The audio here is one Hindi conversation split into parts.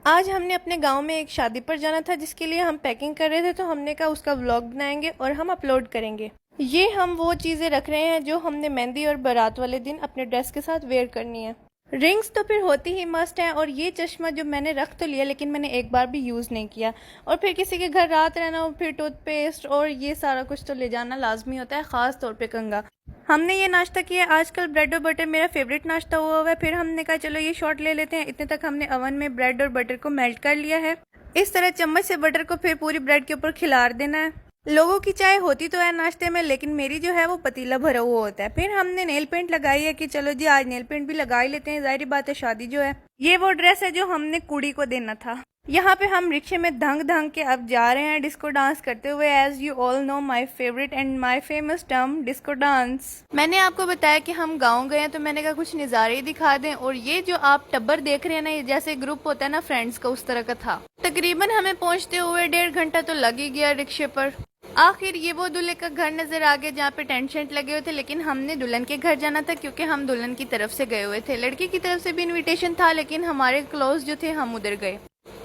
आज हमने अपने गांव में एक शादी पर जाना था जिसके लिए हम पैकिंग कर रहे थे, तो हमने कहा उसका व्लॉग बनाएंगे और हम अपलोड करेंगे। ये हम वो चीज़ें रख रहे हैं जो हमने मेहंदी और बारात वाले दिन अपने ड्रेस के साथ वेयर करनी है। रिंग्स तो फिर होती ही मस्ट है, और ये चश्मा जो मैंने रख तो लिया लेकिन मैंने एक बार भी यूज़ नहीं किया। और फिर किसी के घर रात रहना और फिर टूथपेस्ट और ये सारा कुछ तो ले जाना लाजमी होता है, ख़ास तौर पे कंघा। हमने ये नाश्ता किया। आजकल ब्रेड और बटर मेरा फेवरेट नाश्ता हुआ है। फिर हमने कहा चलो ये शॉट ले लेते हैं। इतने तक हमने ओवन में ब्रेड और बटर को मेल्ट कर लिया है। इस तरह चम्मच से बटर को फिर पूरी ब्रेड के ऊपर खिलार देना है। लोगों की चाय होती तो है नाश्ते में, लेकिन मेरी जो है वो पतीला भरा हुआ होता है। फिर हमने नेल पेंट लगाई है कि चलो जी आज नेल पेंट भी लगा ही लेते हैं, जाहिर बात है शादी जो है। ये वो ड्रेस है जो हमने कुड़ी को देना था। यहाँ पे हम रिक्शे में धंग धंग के अब जा रहे हैं डिस्को डांस करते हुए। As you all know my favourite and my famous term disco dance. मैंने आपको बताया कि हम गाँव गए हैं, तो मैंने कहा कुछ नज़ारे ही दिखा दें। और ये जो आप टब्बर देख रहे हैं ना, ये जैसे ग्रुप होता है ना फ्रेंड्स का, उस तरह का था। तकरीबन हमें पहुँचते हुए 1.5 घंटा तो लग ही गया रिक्शे पर। आखिर ये वो दूल्हे का घर नजर आ गया जहाँ पे टेंट शेंट लगे हुए थे, लेकिन हमने दुल्हन के घर जाना था क्योंकि हम दुल्हन की तरफ से गए हुए थे। लड़की की तरफ से भी इनविटेशन था, लेकिन हमारे क्लोज जो थे हम उधर गए।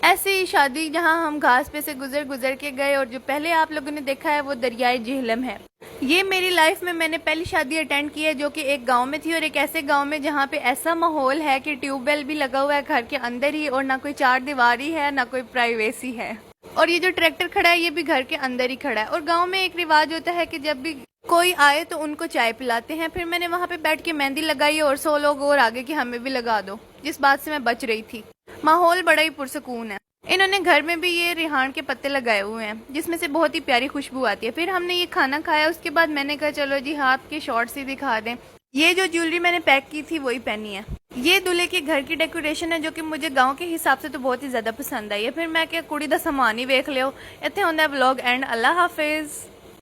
ऐसे ही शादी जहाँ हम घास पे से गुजर गुजर के गए। और जो पहले आप लोगों ने देखा है वो दरियाए झेलम है। ये मेरी लाइफ में मैंने पहली शादी अटेंड की है, जो कि एक गांव में थी, और एक ऐसे गांव में जहाँ पे ऐसा माहौल है कि ट्यूबवेल भी लगा हुआ है घर के अंदर ही, और ना कोई चार दीवारी है ना कोई प्राइवेसी है। और ये जो ट्रैक्टर खड़ा है ये भी घर के अंदर ही खड़ा है। और गांव में एक रिवाज होता है कि जब भी कोई आए तो उनको चाय पिलाते हैं। फिर मैंने वहां पे बैठ के मेहंदी लगाई और 100 लोग और आगे कि हमें भी लगा दो, जिस बात से मैं बच रही थी। माहौल बड़ा ही पुरसकून है। इन्होंने घर में भी ये रिहान के पत्ते लगाए हुए हैं जिसमें से बहुत ही प्यारी खुशबू आती है। फिर हमने ये खाना खाया। उसके बाद मैंने कहा चलो जी हाथ के शॉर्ट्स ही दिखा दें। ये जो ज्वेलरी मैंने पैक की थी वही पहनी है। ये दूल्हे के घर की डेकोरेशन है जो कि मुझे गांव के हिसाब से तो बहुत ही ज्यादा पसंद आई है। फिर मैं क्या कुड़ी दा सामान ही वेख लियो। इत्थे होंदा व्लॉग एंड। Allah Hafiz.